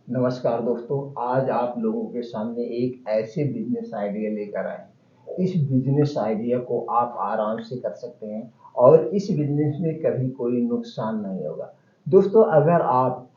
नमस्कार दोस्तों, आज आप लोगों के सामने एक ऐसे बिजनेस आइडिया लेकर आए हैं। इस बिजनेस आइडिया को आप आराम से कर सकते हैं और इस बिजनेस में कभी कोई नुकसान नहीं होगा। दोस्तों, अगर आप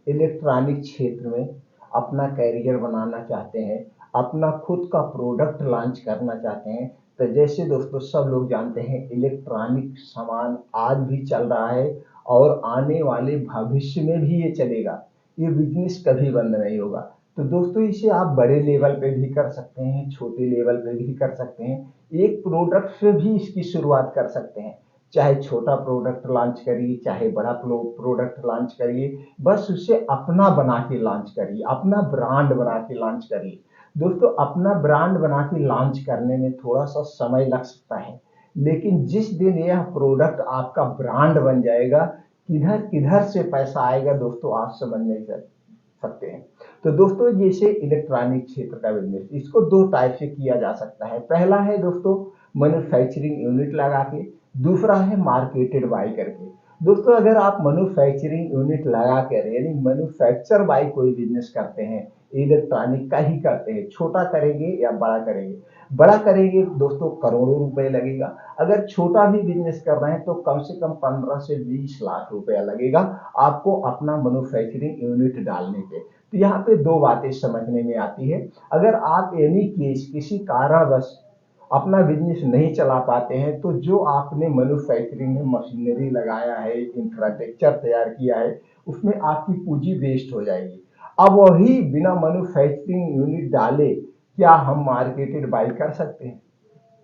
इलेक्ट्रॉनिक क्षेत्र में अपना कैरियर बनाना चाहते हैं, अपना खुद का प्रोडक्ट लॉन्च करना चाहते हैं, तो जैसे दोस्तों सब लोग जानते हैं इलेक्ट्रॉनिक सामान आज भी चल रहा है और आने वाले भविष्य में भी ये चलेगा। ये बिजनेस कभी बंद नहीं होगा। तो दोस्तों इसे आप बड़े लेवल पे भी कर सकते हैं, छोटे लेवल पे भी कर सकते हैं। एक प्रोडक्ट से भी इसकी शुरुआत कर सकते हैं। चाहे छोटा प्रोडक्ट लॉन्च करिए, चाहे बड़ा प्रोडक्ट लॉन्च करिए, बस उसे अपना बना के लॉन्च करिए, अपना ब्रांड बना के लॉन्च करिए। दोस्तों, अपना ब्रांड बना के लॉन्च करने में थोड़ा सा समय लग सकता है, लेकिन जिस दिन यह प्रोडक्ट आपका ब्रांड बन जाएगा, किधर किधर से पैसा आएगा दोस्तों आप समझ नहीं सकते हैं। तो दोस्तों जैसे इलेक्ट्रॉनिक क्षेत्र का बिजनेस, इसको दो टाइप से किया जा सकता है। पहला है दोस्तों मैन्युफैक्चरिंग यूनिट लगा के, दूसरा है मार्केटेड बाय करके। दोस्तों अगर आप मैन्युफैक्चरिंग यूनिट लगा कर यानी मैन्युफैक्चर बाय कोई बिजनेस करते हैं, इलेक्ट्रॉनिक का ही करते हैं, छोटा करेंगे या बड़ा करेंगे, बड़ा करेंगे दोस्तों करोड़ों रुपए लगेगा। अगर छोटा भी बिजनेस कर रहे हैं तो कम से कम 15 से 20 लाख रुपया लगेगा आपको अपना मैन्युफैक्चरिंग यूनिट डालने पे। तो यहाँ पे दो बातें समझने में आती है। अगर आप एनी केस किसी कारणवश अपना बिजनेस नहीं चला पाते हैं, तो जो आपने मैन्युफैक्चरिंग में मशीनरी लगाया है, इंफ्रास्ट्रक्चर तैयार किया है, उसमें आपकी पूंजी वेस्ट हो जाएगी। अब वही बिना मैन्युफैक्चरिंग यूनिट डाले क्या हम मार्केटेड बाई कर सकते हैं?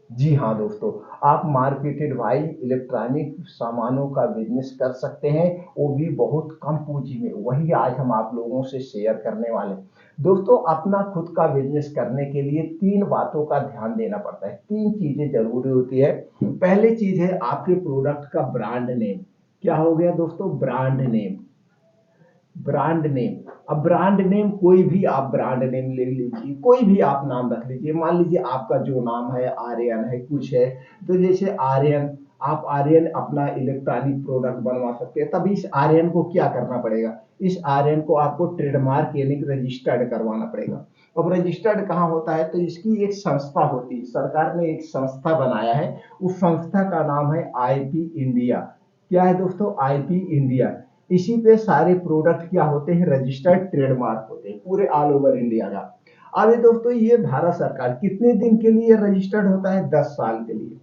जी हाँ दोस्तों, आप मार्केटेड बाई इलेक्ट्रॉनिक सामानों का बिजनेस कर सकते हैं, वो भी बहुत कम पूंजी में। वही आज हम आप लोगों से शेयर करने वाले हैं। दोस्तों, अपना खुद का बिजनेस करने के लिए तीन बातों का ध्यान देना पड़ता है, तीन चीजें जरूरी होती है। पहली चीज है आपके प्रोडक्ट का ब्रांड नेम। क्या हो गया दोस्तों? Brand name. Brand name. अब ब्रांड नेम कोई भी आप ब्रांड नेम ले लीजिए, कोई भी आप नाम रख लीजिए। मान लीजिए आपका जो नाम है आर्यन है, कुछ है, तो जैसे आर्यन, आप आर्यन अपना इलेक्ट्रॉनिक प्रोडक्ट बनवा सकते हैं। तब इस आर्यन को क्या करना पड़ेगा? इस आर्यन को आपको ट्रेडमार्क यानी कि रजिस्टर्ड करवाना पड़ेगा। अब रजिस्टर्ड कहाँ होता है? तो इसकी एक संस्था होती है, सरकार ने एक संस्था बनाया है, उस संस्था का नाम है आईपी इंडिया। क्या है दोस्तों? IP India. इसी पे सारे प्रोडक्ट क्या होते हैं? रजिस्टर्ड ट्रेडमार्क होते हैं पूरे ऑल ओवर इंडिया का। अब ये दोस्तों ये भारत सरकार कितने दिन के लिए रजिस्टर्ड होता है? 10 साल के लिए।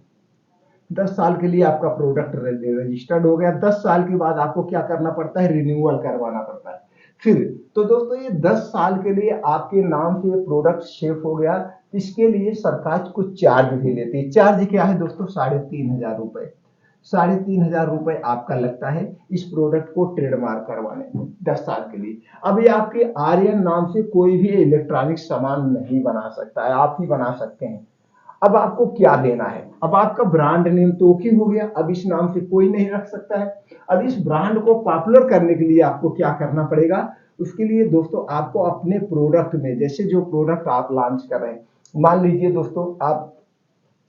10 साल के लिए आपका प्रोडक्ट रजिस्टर्ड हो गया। 10 साल के बाद आपको क्या करना पड़ता है? रिन्यूअल करवाना पड़ता है फिर। तो दोस्तों ये 10 साल के लिए आपके नाम से प्रोडक्ट सेफ हो गया। इसके लिए सरकार कुछ चार्ज भी लेती है। चार्ज क्या है दोस्तों? 3,500 रुपए। 3,500 रुपए आपका लगता है इस प्रोडक्ट को ट्रेडमार्क करवाने में 10 साल के लिए। अब ये आपके आर्यन नाम से कोई भी इलेक्ट्रॉनिक सामान नहीं बना सकता है, आप ही बना सकते हैं। अब आपको क्या देना है? अब आपका ब्रांड नेम तो ओके हो गया, अब इस नाम से कोई नहीं रख सकता है। अब इस ब्रांड को पॉपुलर करने के लिए आपको क्या करना पड़ेगा? उसके लिए दोस्तों आपको अपने प्रोडक्ट में, जैसे जो प्रोडक्ट आप लॉन्च कर रहे हैं, मान लीजिए दोस्तों आप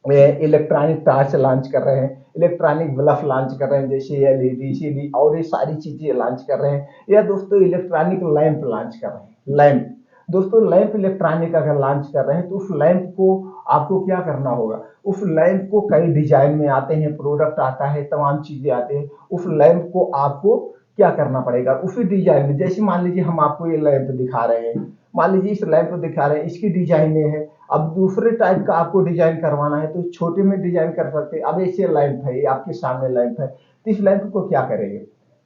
इलेक्ट्रॉनिक टॉर्च लॉन्च कर रहे हैं, इलेक्ट्रॉनिक बल्ब लॉन्च कर रहे हैं, जैसे एलईडी सीडी और ये सारी चीजें लॉन्च कर रहे हैं, या दोस्तों इलेक्ट्रॉनिक लैंप लॉन्च कर रहे हैं। लैंप, दोस्तों लैंप इलेक्ट्रॉनिक अगर लॉन्च कर रहे हैं तो उस लैंप को आपको क्या करना होगा? उस लैंप को कई डिजाइन में आते हैं, प्रोडक्ट आता है, तमाम चीजें आते हैं। उस लैंप को आपको क्या करना पड़ेगा? उसी डिजाइन में, जैसे मान लीजिए हम आपको ये लैंप दिखा रहे हैं, मान लीजिए इस लैंप को दिखा रहे हैं, इसकी डिजाइन ये है। अब दूसरे टाइप का आपको डिजाइन करवाना है तो छोटे में डिजाइन कर सकते हैं। अब ऐसे लैंप है, ये आपके सामने लैंप है, तो इस लैंप को क्या करेंगे?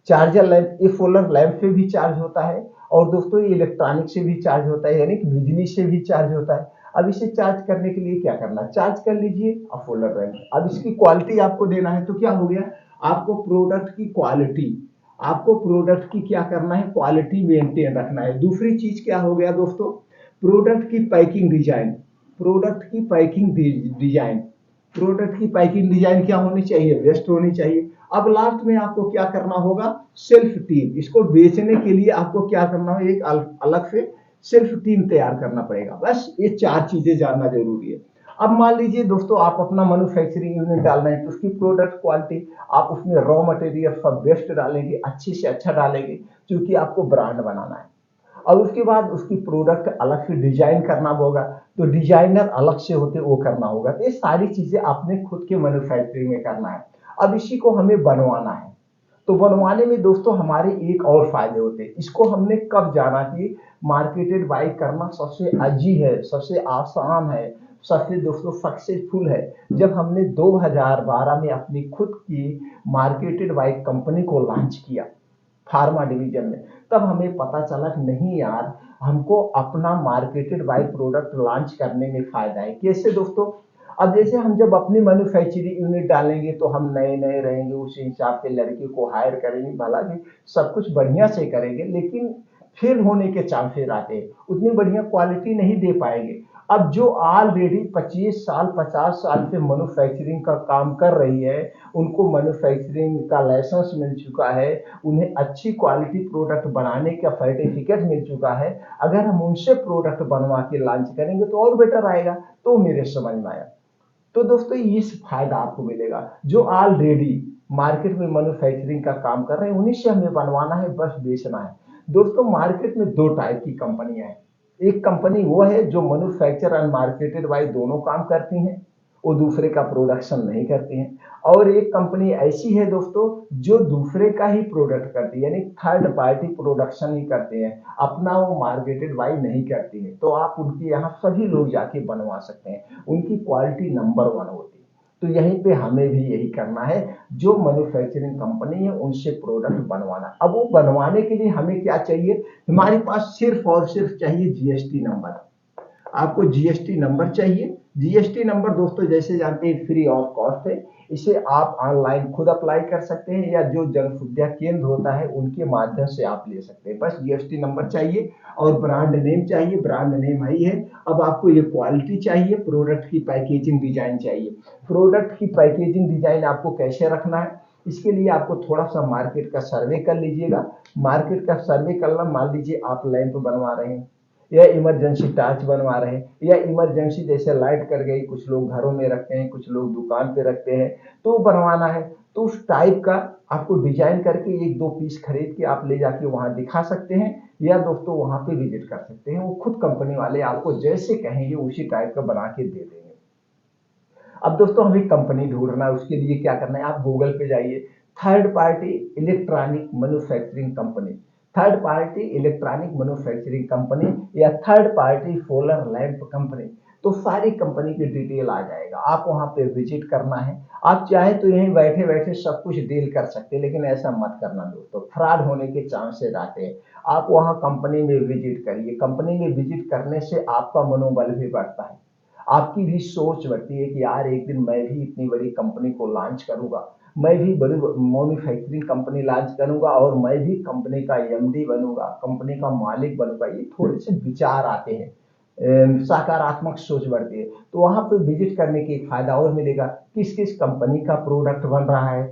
चार्जर लैंप, ये सोलर लैंप से भी चार्ज होता है और दोस्तों ये इलेक्ट्रॉनिक से भी चार्ज होता है, यानी कि बिजली से भी चार्ज होता है। अब इसे चार्ज करने के लिए क्या करना? चार्ज कर लीजिए और सोलर लैंप। अब इसकी क्वालिटी आपको देना है तो क्या हो गया? आपको प्रोडक्ट की क्वालिटी, आपको प्रोडक्ट की क्या करना है? क्वालिटी मेंटेन रखना है। दूसरी चीज क्या हो गया दोस्तों? प्रोडक्ट की पैकिंग डिजाइन। प्रोडक्ट की पैकिंग डिजाइन, प्रोडक्ट की पैकिंग डिजाइन क्या होनी चाहिए? बेस्ट होनी चाहिए। अब लास्ट में आपको क्या करना होगा? Self team. इसको बेचने के लिए आपको क्या करना है? एक अलग से सेल्फ टीम तैयार करना पड़ेगा। बस ये चार चीजें जानना जरूरी है। अब मान लीजिए दोस्तों आप अपना मैन्युफैक्चरिंग यूनिट डाल रहे हैं, तो उसकी प्रोडक्ट क्वालिटी आप उसमें रॉ मटेरियल सब बेस्ट डालेंगे, अच्छे से अच्छा डालेंगे, क्योंकि आपको ब्रांड बनाना है। और उसके बाद उसकी प्रोडक्ट अलग से डिजाइन करना होगा, तो डिजाइनर अलग से होते वो करना होगा। तो ये सारी चीजें आपने खुद के मैन्युफैक्चरिंग में करना है। अब इसी को हमें बनवाना है, तो बनवाने में दोस्तों हमारे एक और फायदे होते हैं। इसको हमने कब जाना कि मार्केटेड बाई करना सबसे इजी है, सबसे आसान है, सबसे दोस्तों सक्सेसफुल है, जब हमने 2012 में अपनी खुद की मार्केटेड बाई कंपनी को लॉन्च किया फार्मा डिवीजन में। तब हमें पता चला कि नहीं यार, हमको अपना मार्केटेड बाई प्रोडक्ट लॉन्च करने में फायदा है। कैसे दोस्तों? अब जैसे हम जब अपनी मैन्युफैक्चरिंग यूनिट डालेंगे तो हम नए नए रहेंगे, उस हिसाब से लड़के को हायर करेंगे, भला भी सब कुछ बढ़िया से करेंगे, लेकिन फेल होने के चांसेस आते हैं, उतनी बढ़िया क्वालिटी नहीं दे पाएंगे। अब जो ऑलरेडी 25 साल 50 साल से मैन्युफैक्चरिंग का काम कर रही है, उनको मैन्युफैक्चरिंग का लाइसेंस मिल चुका है, उन्हें अच्छी क्वालिटी प्रोडक्ट बनाने का सर्टिफिकेट मिल चुका है, अगर हम उनसे प्रोडक्ट बनवा के लॉन्च करेंगे तो और बेटर आएगा। तो मेरे समझ में आया। तो दोस्तों इस फायदा आपको मिलेगा, जो ऑलरेडी मार्केट में मैन्युफैक्चरिंग का काम कर रहे हैं उन्हीं से हमें बनवाना है, बस बेचना है। दोस्तों मार्केट में दो टाइप की कंपनियां हैं। एक कंपनी वो है जो मैन्युफैक्चर एंड मार्केटेड बाई दोनों काम करती हैं, वो दूसरे का प्रोडक्शन नहीं करती हैं। और एक कंपनी ऐसी है दोस्तों जो दूसरे का ही प्रोडक्ट करती है, यानी थर्ड पार्टी प्रोडक्शन ही करते हैं, अपना वो मार्केटेड बाई नहीं करती है। तो आप उनके यहाँ सभी लोग जाके बनवा सकते हैं, उनकी क्वालिटी नंबर वन होती है। तो यहीं पे हमें भी यही करना है, जो मैन्युफैक्चरिंग कंपनी है उनसे प्रोडक्ट बनवाना। अब वो बनवाने के लिए हमें क्या चाहिए? हमारे पास सिर्फ और सिर्फ चाहिए जीएसटी नंबर। आपको जीएसटी नंबर चाहिए। जीएसटी नंबर दोस्तों जैसे जानते हैं फ्री ऑफ कॉस्ट है, इसे आप ऑनलाइन खुद अप्लाई कर सकते हैं या जो जन सुविधा केंद्र होता है उनके माध्यम से आप ले सकते हैं। बस जीएसटी नंबर चाहिए और ब्रांड नेम चाहिए, ब्रांड नेम ही है। अब आपको ये क्वालिटी चाहिए, प्रोडक्ट की पैकेजिंग डिजाइन चाहिए। प्रोडक्ट की पैकेजिंग डिजाइन आपको कैसे रखना है, इसके लिए आपको थोड़ा सा मार्केट का सर्वे कर लीजिएगा। मार्केट का सर्वे करना, मान लीजिए आप लैंप बनवा रहे हैं या इमरजेंसी टार्च बनवा रहे हैं, या इमरजेंसी जैसे लाइट कर गई, कुछ लोग घरों में रखते हैं, कुछ लोग दुकान पे रखते हैं, तो बनवाना है। तो उस टाइप का आपको डिजाइन करके एक दो पीस खरीद के आप ले जाके वहां दिखा सकते हैं, या दोस्तों वहां पे विजिट कर सकते हैं। वो खुद कंपनी वाले आपको जैसे कहेंगे उसी टाइप का बना के दे देंगे। अब दोस्तों हमें कंपनी ढूंढना है, उसके लिए क्या करना है, आप गूगल पे जाइए, third party electronic manufacturing company, third party electronic manufacturing company या third party solar lamp company, तो सारी कंपनी की डिटेल आ जाएगा। आप वहां पे विजिट करना है। आप चाहे तो यहीं बैठे बैठे सब कुछ डील कर सकते हैं, लेकिन ऐसा मत करना दोस्तों, फ्रॉड होने के चांसेस आते हैं। आप वहां कंपनी में विजिट करिए, कंपनी में विजिट करने से आपका मनोबल भी बढ़ता है, आपकी भी सोच बढ़ती है कि यार एक दिन मैं भी इतनी बड़ी कंपनी को लॉन्च करूंगा, मैं भी बड़ी मैन्युफैक्चरिंग कंपनी लॉन्च करूंगा और मैं भी कंपनी का एमडी बनूंगा, कंपनी का मालिक बनूंगा। ये थोड़े से विचार आते हैं, सकारात्मक सोच बढ़ती है। तो वहां पर विजिट करने के एक फायदा और मिलेगा, किस किस कंपनी का प्रोडक्ट बन रहा है,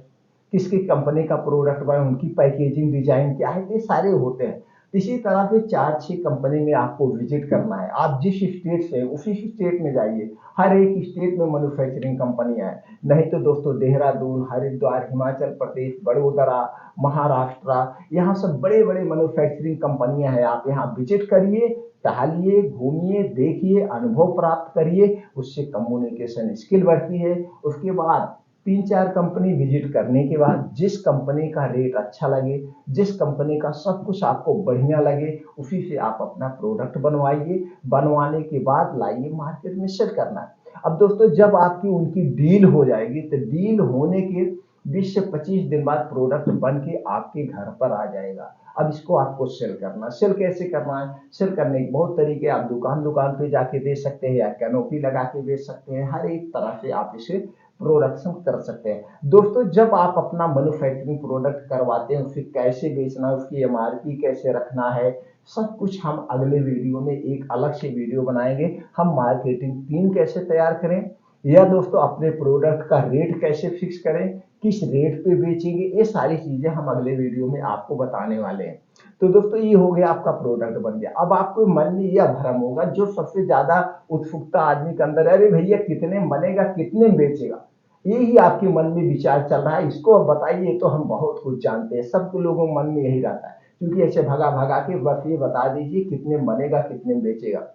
किसकी कंपनी का प्रोडक्ट बना, उनकी पैकेजिंग डिजाइन क्या है, ये सारे होते हैं। इसी तरह से 4-6 कंपनी में आपको विजिट करना है। आप जिस स्टेट से उसी स्टेट में जाइए, हर एक स्टेट में मैन्युफैक्चरिंग कंपनियां हैं। नहीं तो दोस्तों देहरादून, हरिद्वार, हिमाचल प्रदेश, बड़ोदरा, महाराष्ट्र, यहाँ सब बड़े बड़े मैन्युफैक्चरिंग कंपनियां हैं। आप यहाँ विजिट करिए, टहलिए, घूमिए, देखिए, अनुभव प्राप्त करिए, उससे कम्युनिकेशन स्किल बढ़ती है। उसके बाद 3-4 कंपनी विजिट करने के बाद जिस कंपनी का रेट अच्छा लगे, जिस कंपनी का सब कुछ आपको बढ़िया लगे, उसी से आप अपना प्रोडक्ट बनवाइए। बनवाने के बाद लाइए, मार्केट में सेल करना है। अब दोस्तों जब आपकी उनकी डील हो जाएगी, तो डील होने के 20 से 25 दिन बाद प्रोडक्ट बन के आपके घर पर आ जाएगा। अब इसको आपको सेल करना, सेल कैसे करना है? सेल करने के बहुत तरीके, आप दुकान दुकान पे जाके दे सकते हैं या कैनोपी लगा के बेच सकते हैं, हर एक तरह से आप इसे प्रोडक्शन कर सकते हैं। दोस्तों जब आप अपना मैन्युफैक्चरिंग प्रोडक्ट करवाते हैं, उसे कैसे बेचना है, उसकी एमआरपी कैसे रखना है, सब कुछ हम अगले वीडियो में एक अलग से वीडियो बनाएंगे। हम मार्केटिंग टीम कैसे तैयार करें, या दोस्तों अपने प्रोडक्ट का रेट कैसे फिक्स करें, किस रेट पे बेचेंगे, ये सारी चीजें हम अगले वीडियो में आपको बताने वाले हैं। तो दोस्तों ये हो गया, आपका प्रोडक्ट बन गया। अब आपको मन में यह भ्रम होगा, जो सबसे ज्यादा उत्सुकता आदमी के अंदर है, अरे भैया कितने में बनेगा, कितने में बेचेगा, यही आपके मन में विचार चल रहा है। इसको अब बताइए, तो हम बहुत कुछ जानते हैं, सब लोगों के मन में यही रहता है क्योंकि ऐसे भगा भगा के बस ये बता दीजिए कितने बनेगा, कितने में बेचेगा।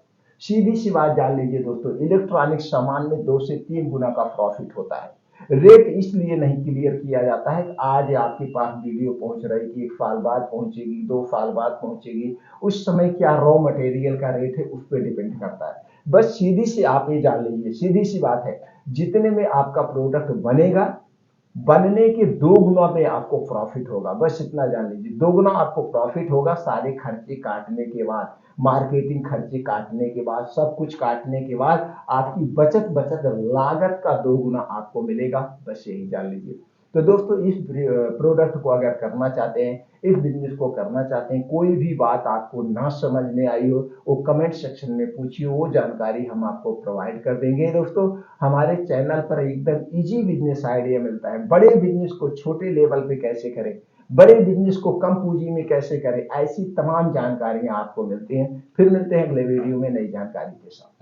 सीधी सी बात जान लीजिए दोस्तों, इलेक्ट्रॉनिक सामान में 2 से 3 गुना का प्रॉफिट होता है। रेट इसलिए नहीं क्लियर किया जाता है कि आज आपके पास वीडियो पहुंच रही है, 1 साल बाद पहुंचेगी, 2 साल बाद पहुंचेगी, उस समय क्या रॉ मटेरियल का रेट है उस पर डिपेंड करता है। बस सीधी सी आप ये जान लीजिए, सीधी सी बात है, जितने में आपका प्रोडक्ट बनेगा, बनने के 2 गुना पे आपको प्रॉफिट होगा। बस इतना जान लीजिए, 2 गुना आपको प्रॉफिट होगा सारे खर्चे काटने के बाद, मार्केटिंग खर्चे काटने के बाद, सब कुछ काटने के बाद आपकी बचत बचत लागत का 2 गुना आपको मिलेगा। बस यही जान लीजिए। तो दोस्तों, इस प्रोडक्ट को अगर करना चाहते हैं, इस बिजनेस को करना चाहते हैं, कोई भी बात आपको ना समझ में आई हो, वो कमेंट सेक्शन में पूछिए, वो जानकारी हम आपको प्रोवाइड कर देंगे। दोस्तों, हमारे चैनल पर एकदम इजी बिजनेस आइडिया मिलता है। बड़े बिजनेस को छोटे लेवल पे कैसे करें, बड़े बिजनेस को कम पूंजी में कैसे करें, ऐसी तमाम जानकारियां आपको मिलती हैं। फिर मिलते हैं अगले वीडियो में नई जानकारी के साथ।